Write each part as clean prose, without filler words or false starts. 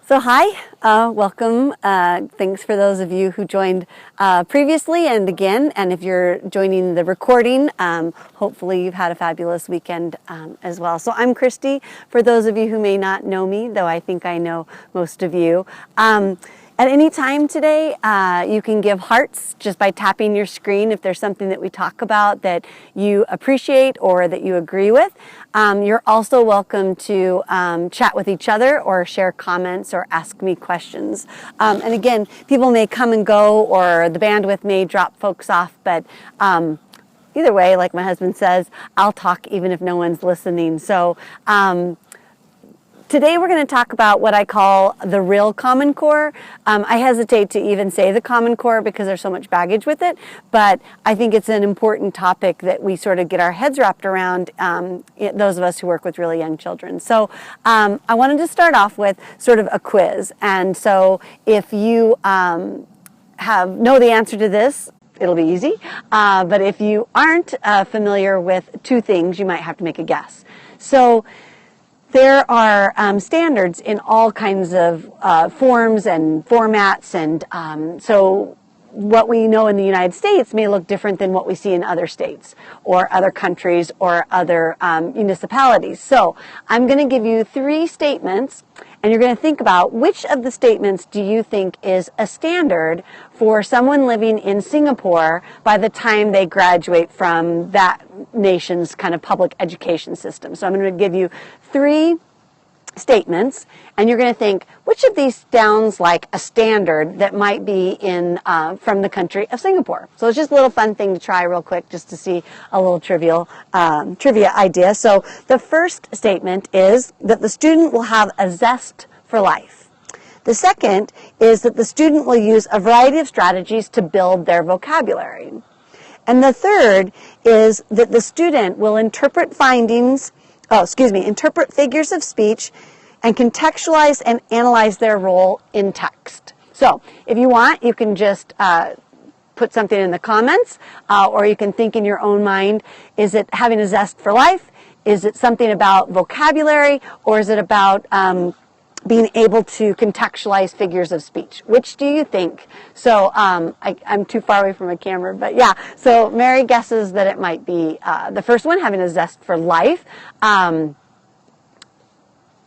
So hi, welcome. Thanks for those of you who joined previously and again. And if you're joining the recording, hopefully you've had a fabulous weekend as well. So I'm Christy, for those of you who may not know me, though I think I know most of you. At any time today, you can give hearts just by tapping your screen if there's something that we talk about that you appreciate or that you agree with. You're also welcome to chat with each other or share comments or ask me questions. And again, people may come and go or the bandwidth may drop folks off, but either way, like my husband says, I'll talk even if no one's listening. So today we're going to talk about what I call the real Common Core. I hesitate to even say the Common Core because there's so much baggage with it, but I think it's an important topic that we sort of get our heads wrapped around, those of us who work with really young children. So I wanted to start off with sort of a quiz. And so if you know the answer to this, it'll be easy. But if you aren't familiar with two things, you might have to make a guess. So there are standards in all kinds of forms and formats, and so what we know in the United States may look different than what we see in other states or other countries or other municipalities. So I'm going to give you 3 statements, and you're going to think about which of the statements do you think is a standard for someone living in Singapore by the time they graduate from that nation's kind of public education system. So I'm going to give you 3 statements, and you're going to think, which of these sounds like a standard that might be in from the country of Singapore? So it's just a little fun thing to try real quick just to see a little trivia idea. So the first statement is that the student will have a zest for life. The second is that the student will use a variety of strategies to build their vocabulary. And the third is that the student will interpret figures of speech and contextualize and analyze their role in text. So if you want, you can just put something in the comments, or you can think in your own mind, is it having a zest for life? Is it something about vocabulary? Or is it about being able to contextualize figures of speech? Which do you think? So I'm too far away from a camera, but yeah. So Mary guesses that it might be the first one, having a zest for life.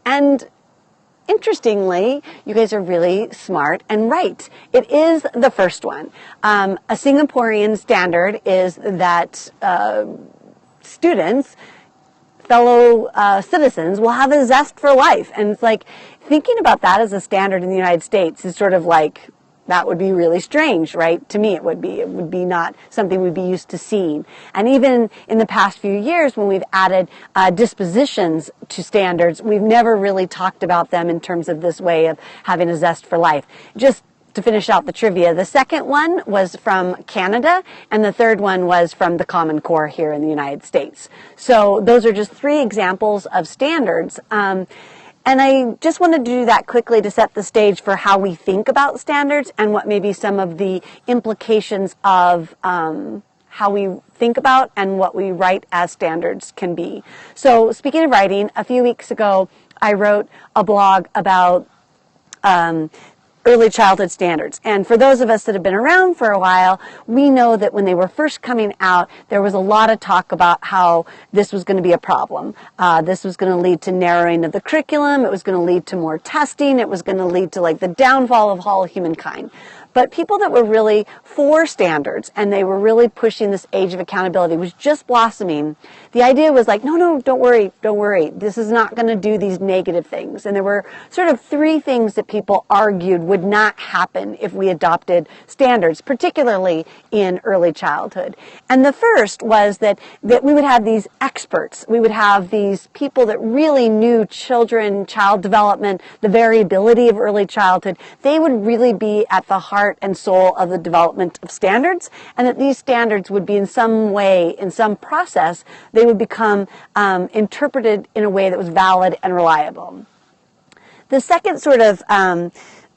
And interestingly, you guys are really smart and right. It is the first one. A Singaporean standard is that students, fellow citizens, will have a zest for life. And it's like, thinking about that as a standard in the United States is sort of like, that would be really strange, right? To me, it would be. It would be not something we'd be used to seeing. And even in the past few years, when we've added dispositions to standards, we've never really talked about them in terms of this way of having a zest for life. Just to finish out the trivia, the second one was from Canada, and the third one was from the Common Core here in the United States. So those are just 3 examples of standards. And I just wanted to do that quickly to set the stage for how we think about standards and what maybe some of the implications of how we think about and what we write as standards can be. So speaking of writing, a few weeks ago, I wrote a blog about early childhood standards. And for those of us that have been around for a while, we know that when they were first coming out, there was a lot of talk about how this was going to be a problem. This was going to lead to narrowing of the curriculum. It was going to lead to more testing. It was going to lead to like the downfall of all humankind. But people that were really for standards and they were really pushing this age of accountability was just blossoming. The idea was like, no, don't worry. This is not going to do these negative things. And there were sort of 3 things that people argued would not happen if we adopted standards, particularly in early childhood. And the first was that we would have these experts. We would have these people that really knew children, child development, the variability of early childhood. They would really be at the heart and soul of the development of standards, and that these standards would be in some way, in some process, they would become interpreted in a way that was valid and reliable. The second sort of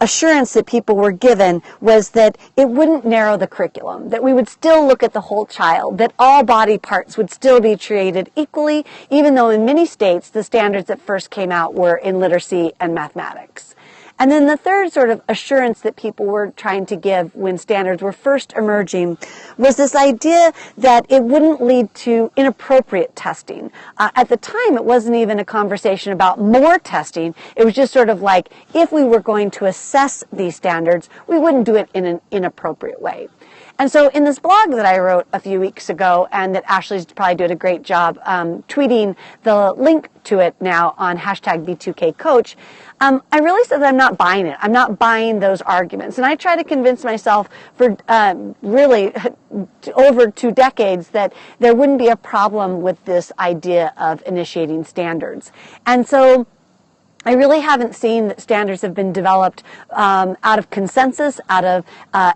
assurance that people were given was that it wouldn't narrow the curriculum, that we would still look at the whole child, that all body parts would still be treated equally, even though in many states the standards that first came out were in literacy and mathematics. And then the third sort of assurance that people were trying to give when standards were first emerging was this idea that it wouldn't lead to inappropriate testing. At the time, it wasn't even a conversation about more testing. It was just sort of like, if we were going to assess these standards, we wouldn't do it in an inappropriate way. And so in this blog that I wrote a few weeks ago, and that Ashley's probably doing a great job tweeting the link to it now on hashtag B2KCoach, I really said that I'm not buying it. I'm not buying those arguments. And I try to convince myself for really over 2 decades that there wouldn't be a problem with this idea of initiating standards. And so I really haven't seen that standards have been developed out of consensus, out of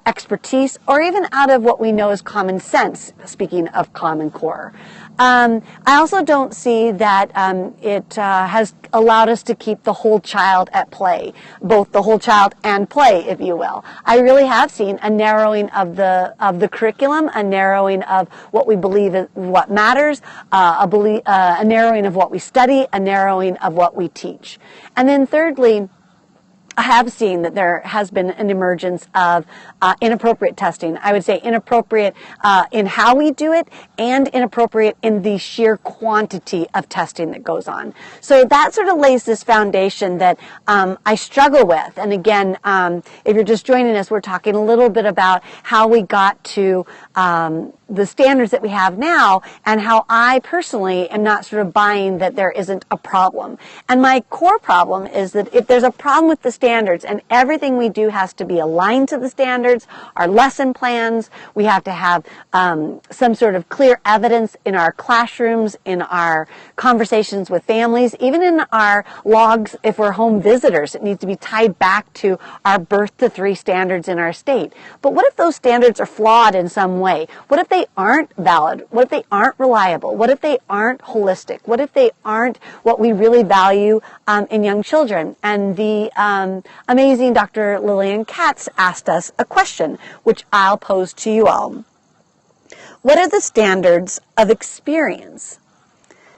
expertise, or even out of what we know as common sense, speaking of Common Core. I also don't see that it has allowed us to keep the whole child at play, both the whole child and play, if you will. I really have seen a narrowing of the curriculum, a narrowing of what we believe is what matters, a narrowing of what we study, a narrowing of what we teach. And then thirdly, I have seen that there has been an emergence of inappropriate testing. I would say inappropriate in how we do it and inappropriate in the sheer quantity of testing that goes on. So that sort of lays this foundation that I struggle with. And again, if you're just joining us, we're talking a little bit about how we got to the standards that we have now and how I personally am not sort of buying that there isn't a problem. And my core problem is that if there's a problem with the standards and everything we do has to be aligned to the standards, our lesson plans, we have to have some sort of clear evidence in our classrooms, in our conversations with families, even in our logs if we're home visitors. It needs to be tied back to our birth to 3 standards in our state. But what if those standards are flawed in some way? What if they aren't valid? What if they aren't reliable? What if they aren't holistic? What if they aren't what we really value in young children? And the amazing Dr. Lillian Katz asked us a question, which I'll pose to you all. What are the standards of experience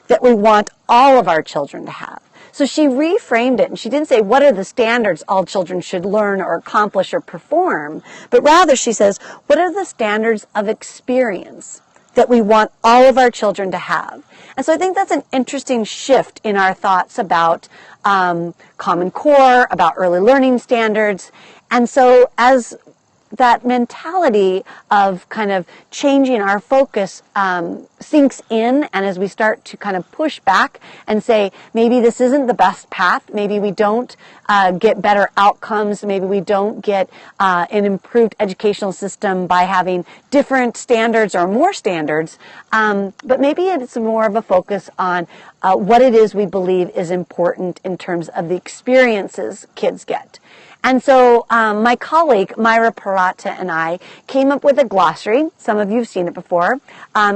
that we want all of our children to have? So she reframed it, and she didn't say, what are the standards all children should learn or accomplish or perform? But rather, she says, what are the standards of experience that we want all of our children to have? And so I think that's an interesting shift in our thoughts about Common Core, about early learning standards. And so as that mentality of kind of changing our focus sinks in, and as we start to kind of push back and say, maybe this isn't the best path, maybe we don't get better outcomes, maybe we don't get an improved educational system by having different standards or more standards, but maybe it's more of a focus on what it is we believe is important in terms of the experiences kids get. And so my colleague, Myra Parata, and I came up with a glossary. Some of you have seen it before.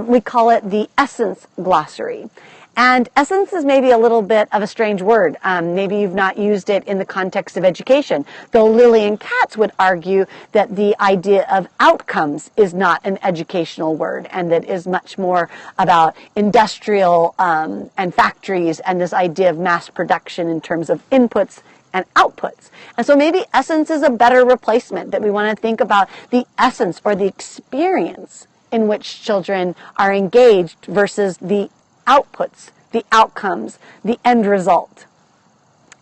We call it the Essence Glossary. And essence is maybe a little bit of a strange word. Maybe you've not used it in the context of education, though Lillian Katz would argue that the idea of outcomes is not an educational word and that is much more about industrial and factories and this idea of mass production in terms of inputs and outputs. And so maybe essence is a better replacement, that we want to think about the essence or the experience in which children are engaged versus the outputs, the outcomes, the end result.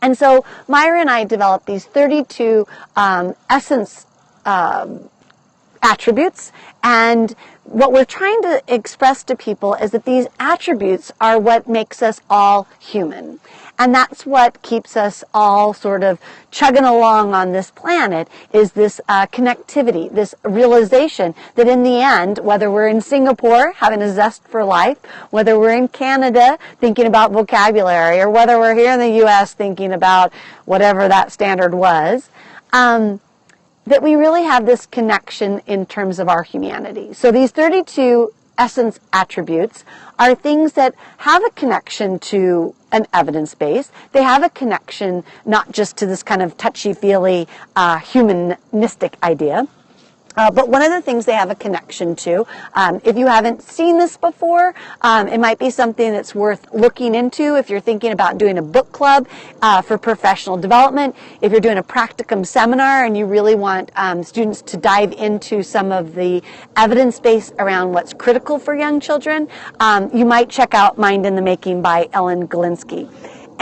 And so Myra and I developed these 32 essence attributes, and what we're trying to express to people is that these attributes are what makes us all human. And that's what keeps us all sort of chugging along on this planet, is this connectivity, this realization that in the end, whether we're in Singapore having a zest for life, whether we're in Canada thinking about vocabulary, or whether we're here in the U.S. thinking about whatever that standard was, that we really have this connection in terms of our humanity. So these 32 essence attributes are things that have a connection to an evidence base. They have a connection not just to this kind of touchy-feely humanistic idea, But one of the things they have a connection to, if you haven't seen this before, it might be something that's worth looking into if you're thinking about doing a book club for professional development, if you're doing a practicum seminar and you really want students to dive into some of the evidence base around what's critical for young children, you might check out Mind in the Making by Ellen Galinsky.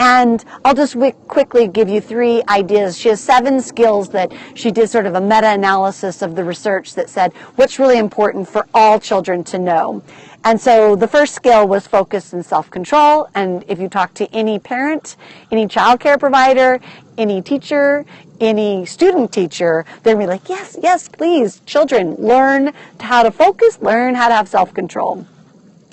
And I'll just quickly give you 3 ideas. She has 7 skills that she did sort of a meta-analysis of the research that said what's really important for all children to know. And so the first skill was focus and self-control. And if you talk to any parent, any child care provider, any teacher, any student teacher, they're going to be like, yes, yes, please, children, learn how to focus, learn how to have self-control.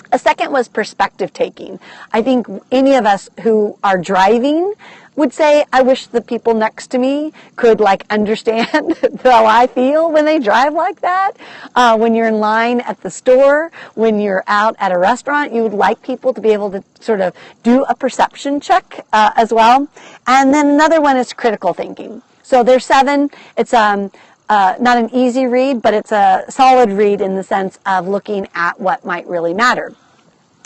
A second was perspective taking. I think any of us who are driving would say, I wish the people next to me could understand how I feel when they drive like that. When you're in line at the store, when you're out at a restaurant, you would like people to be able to sort of do a perception check as well. And then another one is critical thinking. So there's 7. It's not an easy read, but it's a solid read in the sense of looking at what might really matter.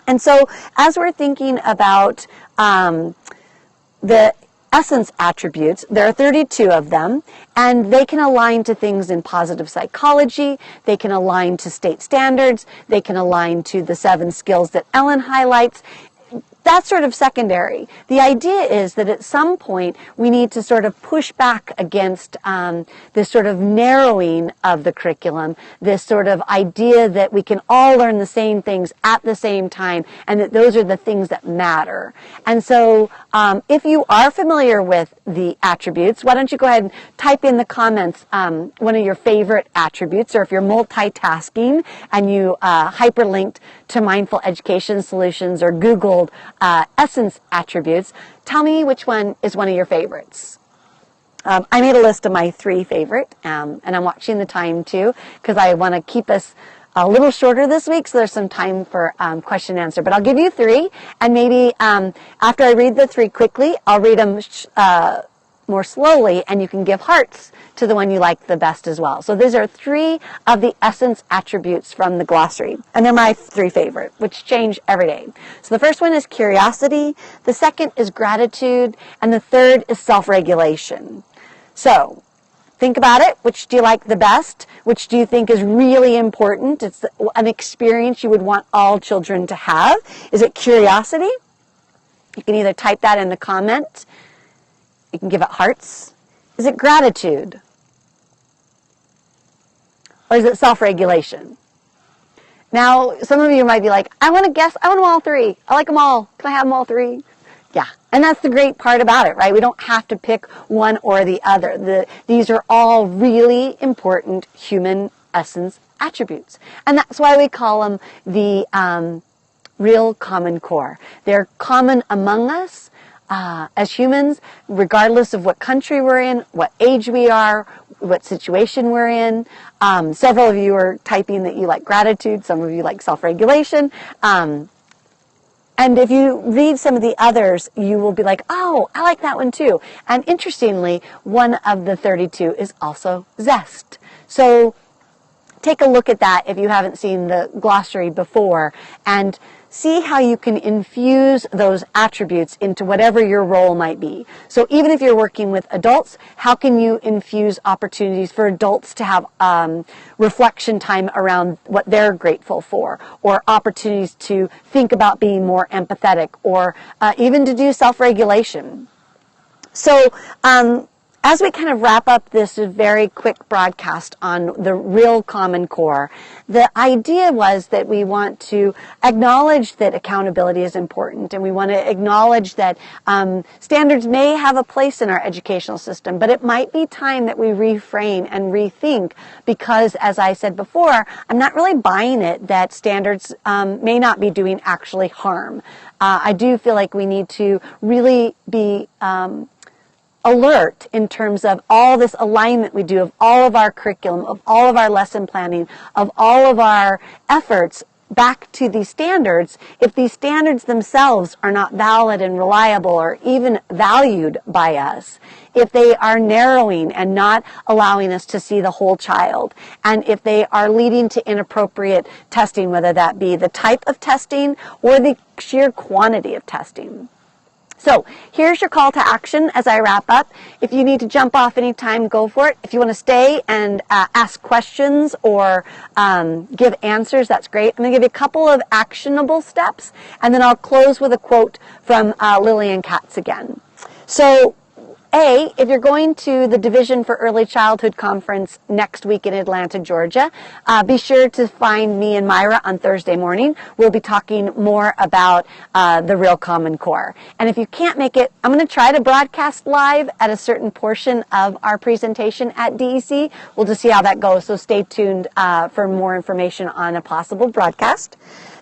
And so as we're thinking about the essence attributes, there are 32 of them, and they can align to things in positive psychology, they can align to state standards, they can align to the 7 skills that Ellen highlights. That's sort of secondary. The idea is that at some point we need to sort of push back against this sort of narrowing of the curriculum, this sort of idea that we can all learn the same things at the same time and that those are the things that matter. And so if you are familiar with the attributes, why don't you go ahead and type in the comments one of your favorite attributes, or if you're multitasking and you hyperlinked to Mindful Education Solutions or Googled Essence attributes, tell me which one is one of your favorites. I made a list of my 3 favorite, and I'm watching the time too, because I want to keep us a little shorter this week, so there's some time for question and answer. But I'll give you 3, and maybe after I read the 3 quickly, I'll read them more slowly, and you can give hearts to the one you like the best as well. So these are 3 of the essence attributes from the glossary, and they're my 3 favorite, which change every day. So the first one is curiosity, the second is gratitude, and the third is self-regulation. So think about it. Which do you like the best? Which do you think is really important? It's an experience you would want all children to have. Is it curiosity? You can either type that in the comment. You can give it hearts. Is it gratitude? Or is it self-regulation? Now, some of you might be like, I want to guess, I want them all 3. I like them all. Can I have them all 3? Yeah. And that's the great part about it, right? We don't have to pick one or the other. These are all really important human essence attributes. And that's why we call them the real common core. They're common among us. As humans, regardless of what country we're in, what age we are, what situation we're in. Several of you are typing that you like gratitude. Some of you like self-regulation. And if you read some of the others, you will be like, oh, I like that one too. And interestingly, one of the 32 is also zest. So take a look at that if you haven't seen the glossary before, and see how you can infuse those attributes into whatever your role might be. So even if you're working with adults, how can you infuse opportunities for adults to have reflection time around what they're grateful for, or opportunities to think about being more empathetic, or even to do self-regulation. So as we kind of wrap up this very quick broadcast on the real common core, the idea was that we want to acknowledge that accountability is important, and we want to acknowledge that standards may have a place in our educational system, but it might be time that we reframe and rethink, because, as I said before, I'm not really buying it that standards may not be doing actually harm. I do feel like we need to really be alert in terms of all this alignment we do of all of our curriculum, of all of our lesson planning, of all of our efforts back to these standards, if these standards themselves are not valid and reliable or even valued by us, if they are narrowing and not allowing us to see the whole child, and if they are leading to inappropriate testing, whether that be the type of testing or the sheer quantity of testing. So here's your call to action as I wrap up. If you need to jump off anytime, go for it. If you want to stay and ask questions or give answers, that's great. I'm going to give you a couple of actionable steps, and then I'll close with a quote from Lillian Katz again. So if you're going to the Division for Early Childhood Conference next week in Atlanta, Georgia, be sure to find me and Myra on Thursday morning. We'll be talking more about the Real Common Core. And if you can't make it, I'm going to try to broadcast live at a certain portion of our presentation at DEC. We'll just see how that goes, so stay tuned for more information on a possible broadcast.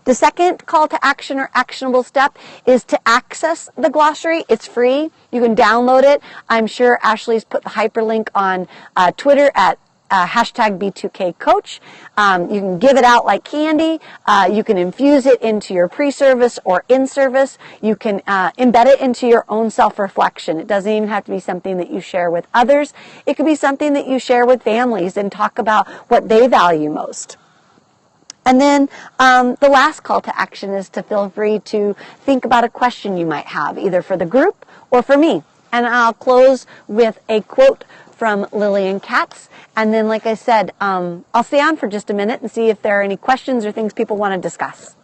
The second call to action or actionable step is to access the glossary. It's free. You can download it. I'm sure Ashley's put the hyperlink on Twitter at hashtag B2KCoach. You can give it out like candy. You can infuse it into your pre-service or in-service. You can embed it into your own self-reflection. It doesn't even have to be something that you share with others. It could be something that you share with families and talk about what they value most. And then the last call to action is to feel free to think about a question you might have, either for the group or for me. And I'll close with a quote from Lillian Katz. And then, like I said, I'll stay on for just a minute and see if there are any questions or things people want to discuss.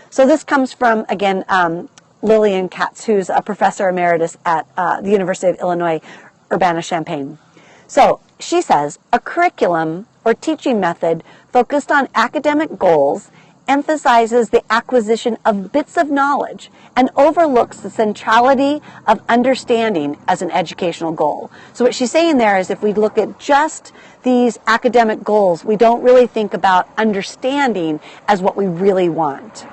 So this comes from, again, Lillian Katz, who's a professor emeritus at the University of Illinois, Urbana-Champaign. So she says, a curriculum or teaching method focused on academic goals emphasizes the acquisition of bits of knowledge and overlooks the centrality of understanding as an educational goal. So what she's saying there is if we look at just these academic goals, we don't really think about understanding as what we really want.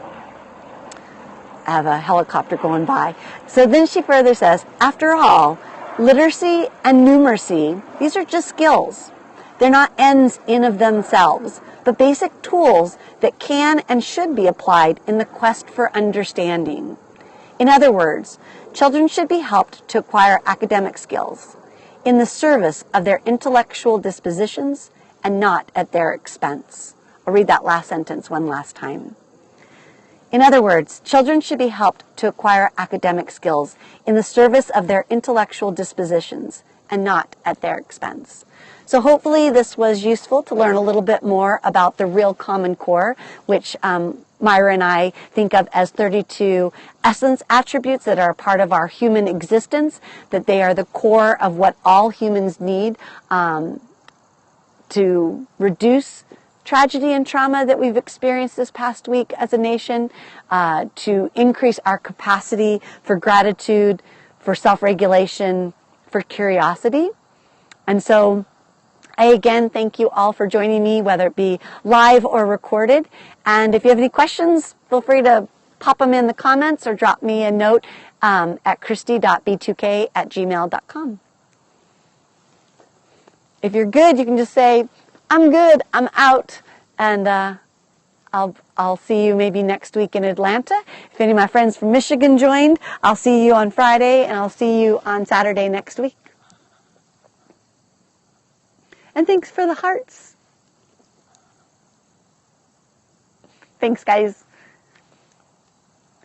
I have a helicopter going by. So then she further says, after all, literacy and numeracy, these are just skills. They're not ends in of themselves, but basic tools that can and should be applied in the quest for understanding. In other words, children should be helped to acquire academic skills in the service of their intellectual dispositions and not at their expense. I'll read that last sentence one last time. In other words, children should be helped to acquire academic skills in the service of their intellectual dispositions and not at their expense. So hopefully this was useful to learn a little bit more about the Real Common Core, which Myra and I think of as 32 essence attributes that are a part of our human existence, that they are the core of what all humans need to reduce tragedy and trauma that we've experienced this past week as a nation, to increase our capacity for gratitude, for self-regulation, for curiosity. And so I again thank you all for joining me, whether it be live or recorded. And if you have any questions, feel free to pop them in the comments or drop me a note at christy.b2k@gmail.com. If you're good, you can just say, I'm good, I'm out, and I'll see you maybe next week in Atlanta. If any of my friends from Michigan joined, I'll see you on Friday, and I'll see you on Saturday next week. And thanks for the hearts. Thanks, guys.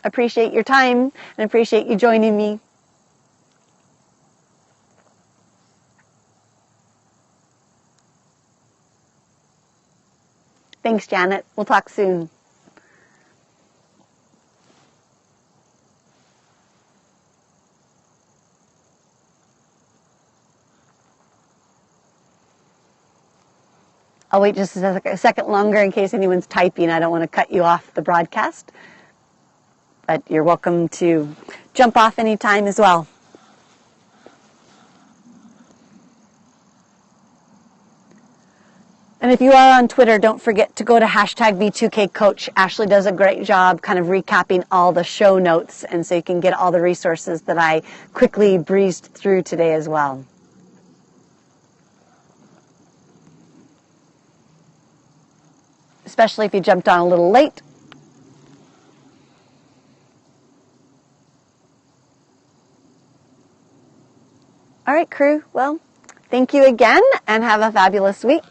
Appreciate your time and appreciate you joining me. Thanks, Janet. We'll talk soon. I'll wait just a second longer in case anyone's typing. I don't want to cut you off the broadcast. But you're welcome to jump off anytime as well. And if you are on Twitter, don't forget to go to hashtag B2KCoach. Ashley does a great job kind of recapping all the show notes, and so you can get all the resources that I quickly breezed through today as well. Especially if you jumped on a little late, All right, crew. Well, thank you again and have a fabulous week.